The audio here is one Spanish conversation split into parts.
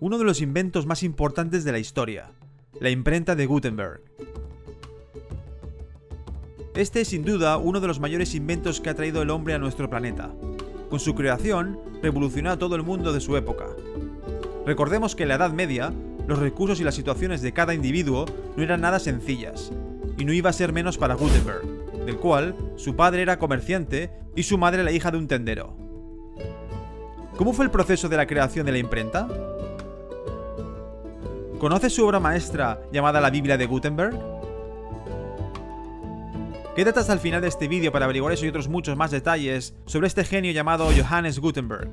uno de los inventos más importantes de la historia, la imprenta de Gutenberg. Este es sin duda uno de los mayores inventos que ha traído el hombre a nuestro planeta. Con su creación, revolucionó a todo el mundo de su época. Recordemos que en la Edad Media, los recursos y las situaciones de cada individuo no eran nada sencillas, y no iba a ser menos para Gutenberg, del cual su padre era comerciante y su madre la hija de un tendero. ¿Cómo fue el proceso de la creación de la imprenta? ¿Conoces su obra maestra llamada la Biblia de Gutenberg? Quédate hasta el final de este vídeo para averiguar eso y otros muchos más detalles sobre este genio llamado Johannes Gutenberg.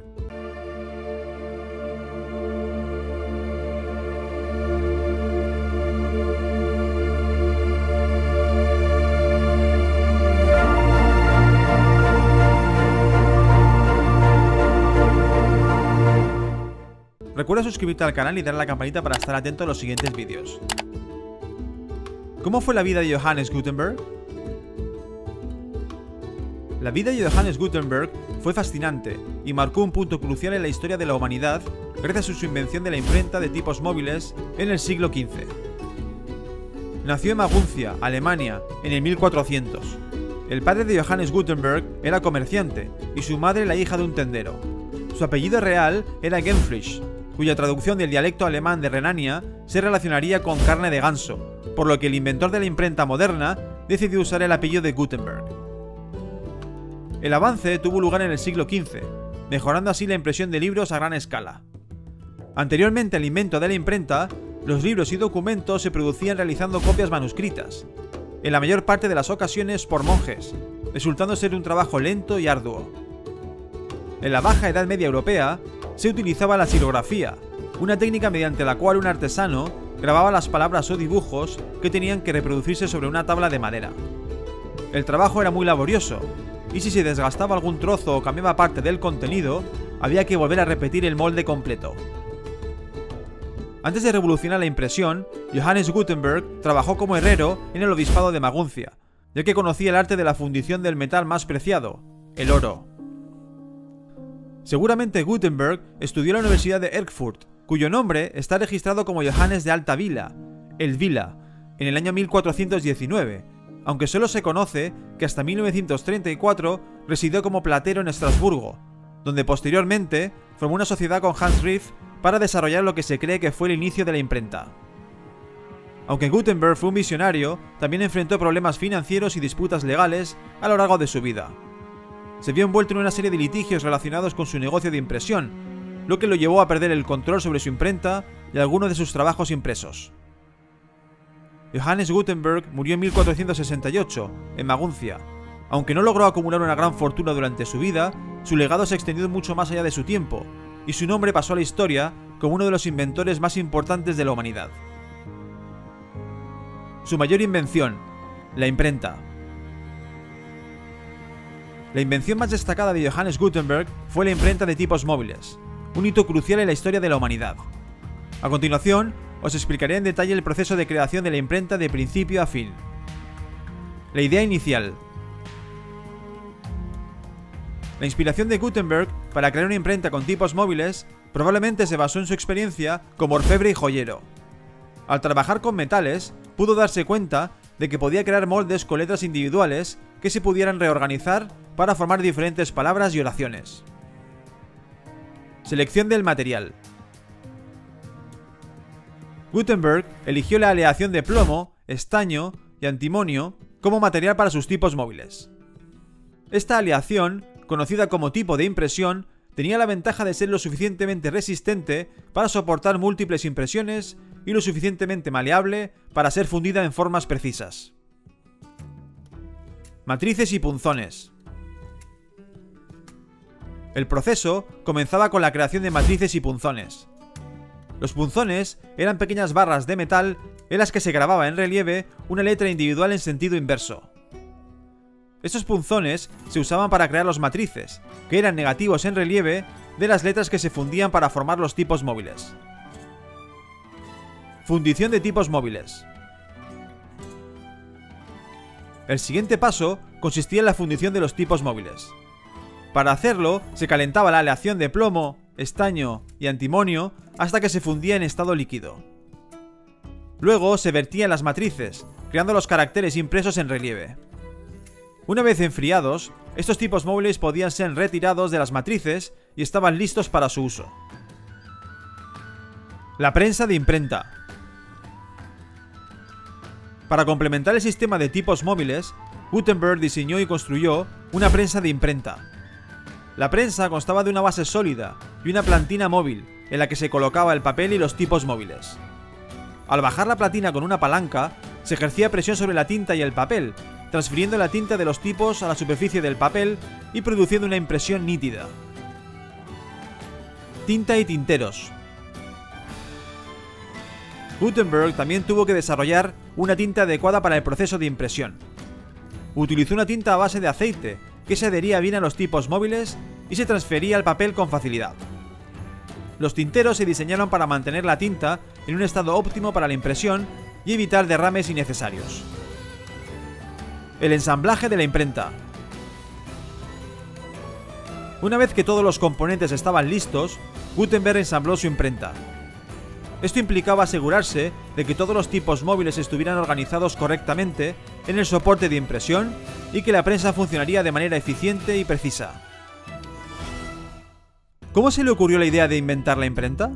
Recuerda suscribirte al canal y darle a la campanita para estar atento a los siguientes vídeos. ¿Cómo fue la vida de Johannes Gutenberg? La vida de Johannes Gutenberg fue fascinante y marcó un punto crucial en la historia de la humanidad gracias a su invención de la imprenta de tipos móviles en el siglo XV. Nació en Maguncia, Alemania, en el 1400. El padre de Johannes Gutenberg era comerciante y su madre la hija de un tendero. Su apellido real era Gänfrich, cuya traducción del dialecto alemán de Renania se relacionaría con carne de ganso, por lo que el inventor de la imprenta moderna decidió usar el apellido de Gutenberg. El avance tuvo lugar en el siglo XV, mejorando así la impresión de libros a gran escala. Anteriormente al invento de la imprenta, los libros y documentos se producían realizando copias manuscritas, en la mayor parte de las ocasiones por monjes, resultando ser un trabajo lento y arduo. En la Baja Edad Media europea se utilizaba la xilografía, una técnica mediante la cual un artesano grababa las palabras o dibujos que tenían que reproducirse sobre una tabla de madera. El trabajo era muy laborioso, y si se desgastaba algún trozo o cambiaba parte del contenido, había que volver a repetir el molde completo. Antes de revolucionar la impresión, Johannes Gutenberg trabajó como herrero en el obispado de Maguncia, ya que conocía el arte de la fundición del metal más preciado, el oro. Seguramente Gutenberg estudió en la Universidad de Erfurt, cuyo nombre está registrado como Johannes de Alta Vila, el Vila, en el año 1419, aunque solo se conoce que hasta 1934 residió como platero en Estrasburgo, donde posteriormente formó una sociedad con Hans Riff para desarrollar lo que se cree que fue el inicio de la imprenta. Aunque Gutenberg fue un visionario, también enfrentó problemas financieros y disputas legales a lo largo de su vida. Se vio envuelto en una serie de litigios relacionados con su negocio de impresión, lo que lo llevó a perder el control sobre su imprenta y algunos de sus trabajos impresos. Johannes Gutenberg murió en 1468, en Maguncia. Aunque no logró acumular una gran fortuna durante su vida, su legado se extendió mucho más allá de su tiempo, y su nombre pasó a la historia como uno de los inventores más importantes de la humanidad. Su mayor invención, la imprenta. La invención más destacada de Johannes Gutenberg fue la imprenta de tipos móviles, un hito crucial en la historia de la humanidad. A continuación, os explicaré en detalle el proceso de creación de la imprenta de principio a fin. La idea inicial. La inspiración de Gutenberg para crear una imprenta con tipos móviles probablemente se basó en su experiencia como orfebre y joyero. Al trabajar con metales, pudo darse cuenta de que podía crear moldes con letras individuales que se pudieran reorganizar para formar diferentes palabras y oraciones. Selección del material. Gutenberg eligió la aleación de plomo, estaño y antimonio como material para sus tipos móviles. Esta aleación, conocida como tipo de impresión, tenía la ventaja de ser lo suficientemente resistente para soportar múltiples impresiones y lo suficientemente maleable para ser fundida en formas precisas. Matrices y punzones. El proceso comenzaba con la creación de matrices y punzones. Los punzones eran pequeñas barras de metal en las que se grababa en relieve una letra individual en sentido inverso. Estos punzones se usaban para crear los matrices, que eran negativos en relieve de las letras que se fundían para formar los tipos móviles. Fundición de tipos móviles. El siguiente paso consistía en la fundición de los tipos móviles. Para hacerlo, se calentaba la aleación de plomo, estaño y antimonio hasta que se fundía en estado líquido. Luego se vertía en las matrices, creando los caracteres impresos en relieve. Una vez enfriados, estos tipos móviles podían ser retirados de las matrices y estaban listos para su uso. La prensa de imprenta. Para complementar el sistema de tipos móviles, Gutenberg diseñó y construyó una prensa de imprenta. La prensa constaba de una base sólida y una plantina móvil en la que se colocaba el papel y los tipos móviles. Al bajar la platina con una palanca, se ejercía presión sobre la tinta y el papel, transfiriendo la tinta de los tipos a la superficie del papel y produciendo una impresión nítida. Tinta y tinteros. Gutenberg también tuvo que desarrollar una tinta adecuada para el proceso de impresión. Utilizó una tinta a base de aceite que se adhería bien a los tipos móviles y se transfería al papel con facilidad. Los tinteros se diseñaron para mantener la tinta en un estado óptimo para la impresión y evitar derrames innecesarios. El ensamblaje de la imprenta. Una vez que todos los componentes estaban listos, Gutenberg ensambló su imprenta. Esto implicaba asegurarse de que todos los tipos móviles estuvieran organizados correctamente en el soporte de impresión y que la prensa funcionaría de manera eficiente y precisa. ¿Cómo se le ocurrió la idea de inventar la imprenta?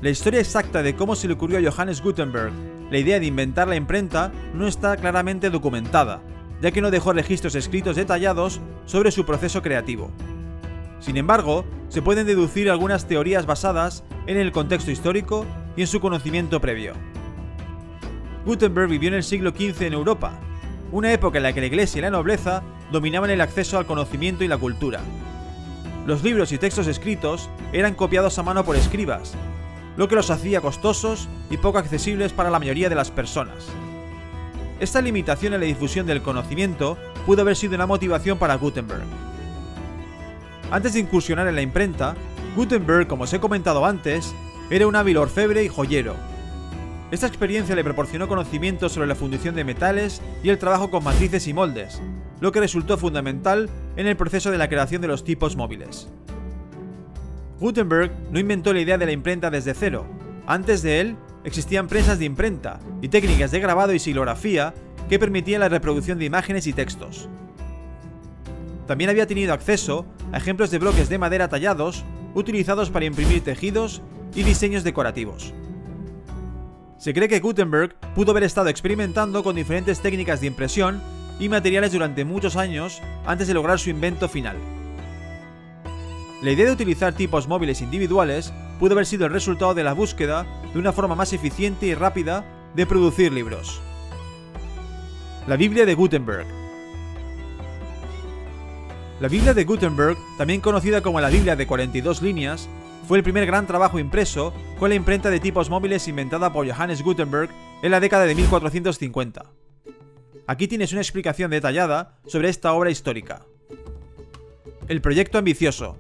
La historia exacta de cómo se le ocurrió a Johannes Gutenberg la idea de inventar la imprenta no está claramente documentada, ya que no dejó registros escritos detallados sobre su proceso creativo. Sin embargo, se pueden deducir algunas teorías basadas en el contexto histórico y en su conocimiento previo. Gutenberg vivió en el siglo XV en Europa, una época en la que la iglesia y la nobleza dominaban el acceso al conocimiento y la cultura. Los libros y textos escritos eran copiados a mano por escribas, lo que los hacía costosos y poco accesibles para la mayoría de las personas. Esta limitación en la difusión del conocimiento pudo haber sido una motivación para Gutenberg. Antes de incursionar en la imprenta, Gutenberg, como os he comentado antes, era un hábil orfebre y joyero. Esta experiencia le proporcionó conocimientos sobre la fundición de metales y el trabajo con matrices y moldes, lo que resultó fundamental en el proceso de la creación de los tipos móviles. Gutenberg no inventó la idea de la imprenta desde cero. Antes de él, existían prensas de imprenta y técnicas de grabado y silografía que permitían la reproducción de imágenes y textos. También había tenido acceso a ejemplos de bloques de madera tallados utilizados para imprimir tejidos y diseños decorativos. Se cree que Gutenberg pudo haber estado experimentando con diferentes técnicas de impresión y materiales durante muchos años antes de lograr su invento final. La idea de utilizar tipos móviles individuales pudo haber sido el resultado de la búsqueda de una forma más eficiente y rápida de producir libros. La Biblia de Gutenberg. La Biblia de Gutenberg, también conocida como la Biblia de 42 líneas, fue el primer gran trabajo impreso con la imprenta de tipos móviles inventada por Johannes Gutenberg en la década de 1450. Aquí tienes una explicación detallada sobre esta obra histórica. El proyecto ambicioso.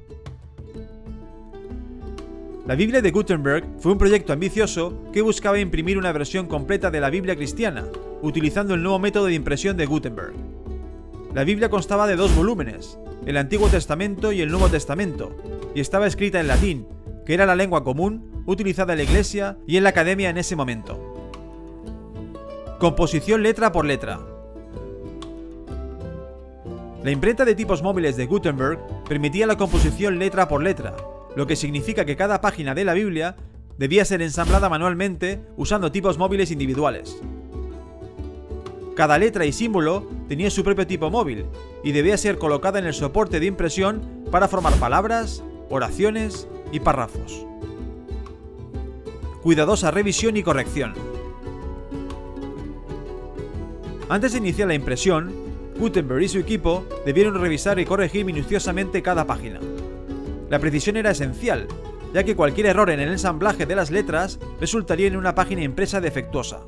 La Biblia de Gutenberg fue un proyecto ambicioso que buscaba imprimir una versión completa de la Biblia cristiana, utilizando el nuevo método de impresión de Gutenberg. La Biblia constaba de 2 volúmenes, el Antiguo Testamento y el Nuevo Testamento, y estaba escrita en latín, que era la lengua común utilizada en la iglesia y en la academia en ese momento. Composición letra por letra. La imprenta de tipos móviles de Gutenberg permitía la composición letra por letra, lo que significa que cada página de la Biblia debía ser ensamblada manualmente usando tipos móviles individuales. Cada letra y símbolo tenía su propio tipo móvil y debía ser colocada en el soporte de impresión para formar palabras, oraciones y párrafos. Cuidadosa revisión y corrección. Antes de iniciar la impresión, Gutenberg y su equipo debieron revisar y corregir minuciosamente cada página. La precisión era esencial, ya que cualquier error en el ensamblaje de las letras resultaría en una página impresa defectuosa.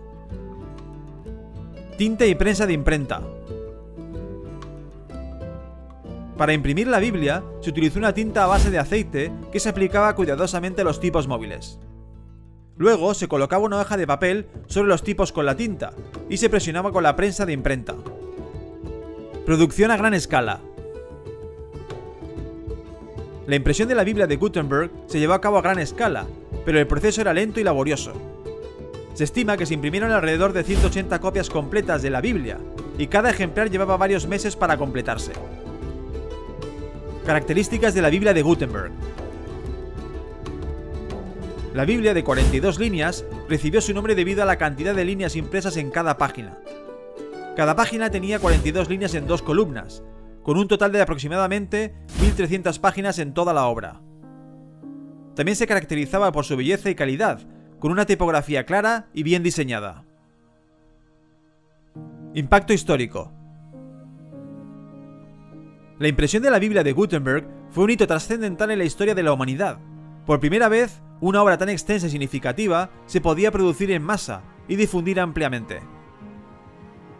Tinta y prensa de imprenta. Para imprimir la Biblia, se utilizó una tinta a base de aceite que se aplicaba cuidadosamente a los tipos móviles. Luego se colocaba una hoja de papel sobre los tipos con la tinta y se presionaba con la prensa de imprenta. Producción a gran escala. La impresión de la Biblia de Gutenberg se llevó a cabo a gran escala, pero el proceso era lento y laborioso. Se estima que se imprimieron alrededor de 180 copias completas de la Biblia, y cada ejemplar llevaba varios meses para completarse. Características de la Biblia de Gutenberg. La Biblia de 42 líneas recibió su nombre debido a la cantidad de líneas impresas en cada página. Cada página tenía 42 líneas en 2 columnas, con un total de aproximadamente 1300 páginas en toda la obra. También se caracterizaba por su belleza y calidad, con una tipografía clara y bien diseñada. Impacto histórico. La impresión de la Biblia de Gutenberg fue un hito trascendental en la historia de la humanidad. Por primera vez, una obra tan extensa y significativa se podía producir en masa y difundir ampliamente.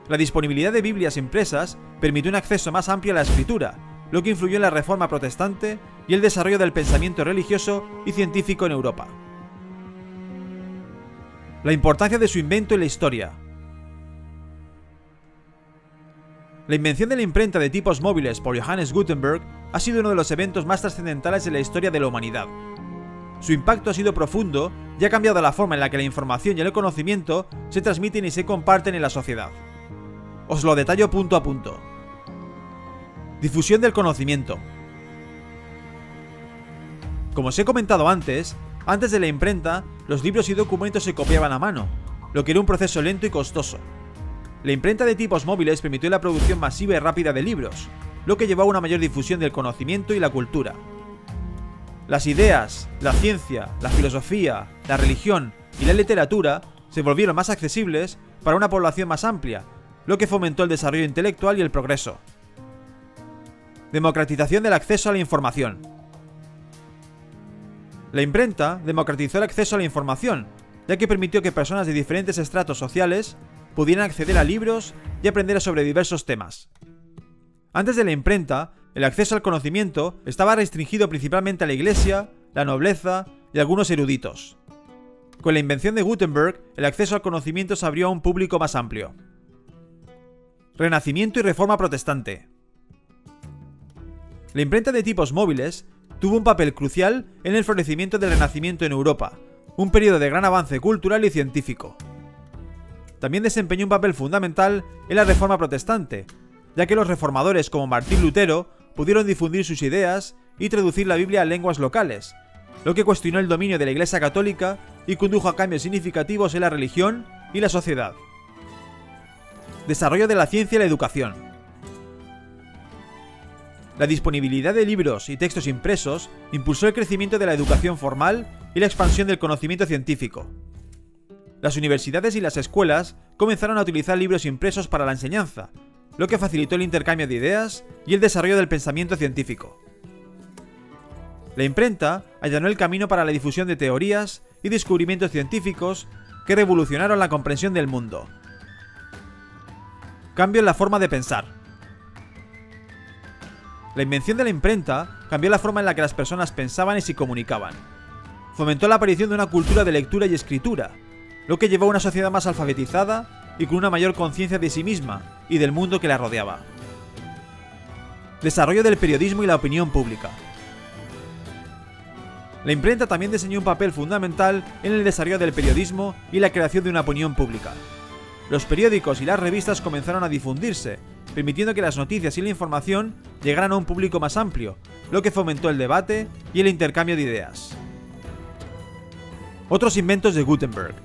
La disponibilidad de Biblias impresas permitió un acceso más amplio a la escritura, lo que influyó en la Reforma protestante y el desarrollo del pensamiento religioso y científico en Europa. La importancia de su invento en la historia. La invención de la imprenta de tipos móviles por Johannes Gutenberg ha sido uno de los eventos más trascendentales en la historia de la humanidad. Su impacto ha sido profundo y ha cambiado la forma en la que la información y el conocimiento se transmiten y se comparten en la sociedad. Os lo detallo punto a punto. Difusión del conocimiento. Como os he comentado antes de la imprenta, los libros y documentos se copiaban a mano, lo que era un proceso lento y costoso. La imprenta de tipos móviles permitió la producción masiva y rápida de libros, lo que llevó a una mayor difusión del conocimiento y la cultura. Las ideas, la ciencia, la filosofía, la religión y la literatura se volvieron más accesibles para una población más amplia, lo que fomentó el desarrollo intelectual y el progreso. Democratización del acceso a la información. La imprenta democratizó el acceso a la información, ya que permitió que personas de diferentes estratos sociales pudieran acceder a libros y aprender sobre diversos temas. Antes de la imprenta, el acceso al conocimiento estaba restringido principalmente a la iglesia, la nobleza y algunos eruditos. Con la invención de Gutenberg, el acceso al conocimiento se abrió a un público más amplio. Renacimiento y Reforma protestante. La imprenta de tipos móviles tuvo un papel crucial en el florecimiento del Renacimiento en Europa, un periodo de gran avance cultural y científico. También desempeñó un papel fundamental en la Reforma protestante, ya que los reformadores como Martín Lutero pudieron difundir sus ideas y traducir la Biblia a lenguas locales, lo que cuestionó el dominio de la Iglesia católica y condujo a cambios significativos en la religión y la sociedad. Desarrollo de la ciencia y la educación. La disponibilidad de libros y textos impresos impulsó el crecimiento de la educación formal y la expansión del conocimiento científico. Las universidades y las escuelas comenzaron a utilizar libros impresos para la enseñanza, lo que facilitó el intercambio de ideas y el desarrollo del pensamiento científico. La imprenta allanó el camino para la difusión de teorías y descubrimientos científicos que revolucionaron la comprensión del mundo. Cambio en la forma de pensar. La invención de la imprenta cambió la forma en la que las personas pensaban y se comunicaban. Fomentó la aparición de una cultura de lectura y escritura, lo que llevó a una sociedad más alfabetizada y con una mayor conciencia de sí misma y del mundo que la rodeaba. Desarrollo del periodismo y la opinión pública. La imprenta también desempeñó un papel fundamental en el desarrollo del periodismo y la creación de una opinión pública. Los periódicos y las revistas comenzaron a difundirse, permitiendo que las noticias y la información llegaran a un público más amplio, lo que fomentó el debate y el intercambio de ideas. Otros inventos de Gutenberg.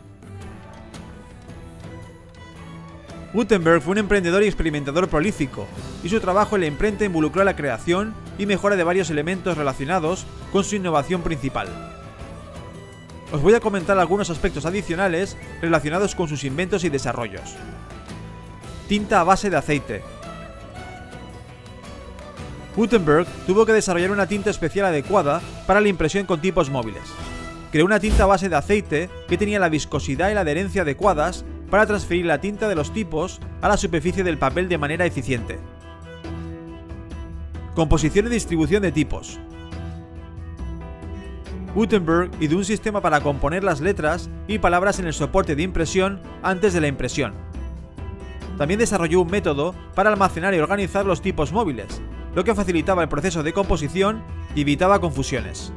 Gutenberg fue un emprendedor y experimentador prolífico, y su trabajo en la imprenta involucró la creación y mejora de varios elementos relacionados con su innovación principal. Os voy a comentar algunos aspectos adicionales relacionados con sus inventos y desarrollos. Tinta a base de aceite. Gutenberg tuvo que desarrollar una tinta especial adecuada para la impresión con tipos móviles. Creó una tinta a base de aceite que tenía la viscosidad y la adherencia adecuadas para transferir la tinta de los tipos a la superficie del papel de manera eficiente. Composición y distribución de tipos. Gutenberg ideó un sistema para componer las letras y palabras en el soporte de impresión antes de la impresión. También desarrolló un método para almacenar y organizar los tipos móviles, lo que facilitaba el proceso de composición y evitaba confusiones.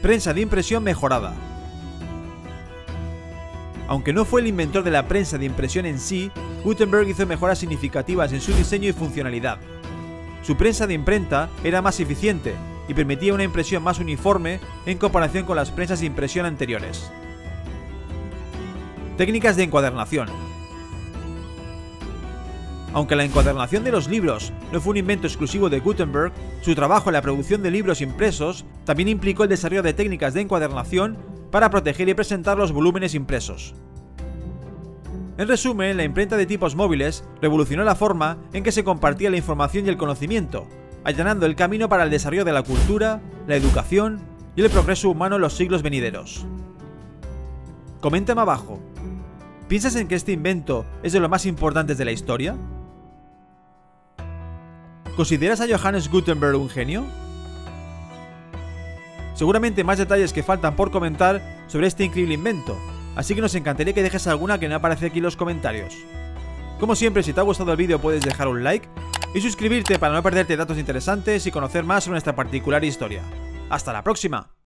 Prensa de impresión mejorada. Aunque no fue el inventor de la prensa de impresión en sí, Gutenberg hizo mejoras significativas en su diseño y funcionalidad. Su prensa de imprenta era más eficiente y permitía una impresión más uniforme en comparación con las prensas de impresión anteriores. Técnicas de encuadernación. Aunque la encuadernación de los libros no fue un invento exclusivo de Gutenberg, su trabajo en la producción de libros impresos también implicó el desarrollo de técnicas de encuadernación para proteger y presentar los volúmenes impresos. En resumen, la imprenta de tipos móviles revolucionó la forma en que se compartía la información y el conocimiento, allanando el camino para el desarrollo de la cultura, la educación y el progreso humano en los siglos venideros. Coméntame abajo, ¿piensas en que este invento es de los más importantes de la historia? ¿Consideras a Johannes Gutenberg un genio? Seguramente más detalles que faltan por comentar sobre este increíble invento, así que nos encantaría que dejes alguna que no aparece aquí en los comentarios. Como siempre, si te ha gustado el vídeo puedes dejar un like y suscribirte para no perderte datos interesantes y conocer más sobre nuestra particular historia. ¡Hasta la próxima!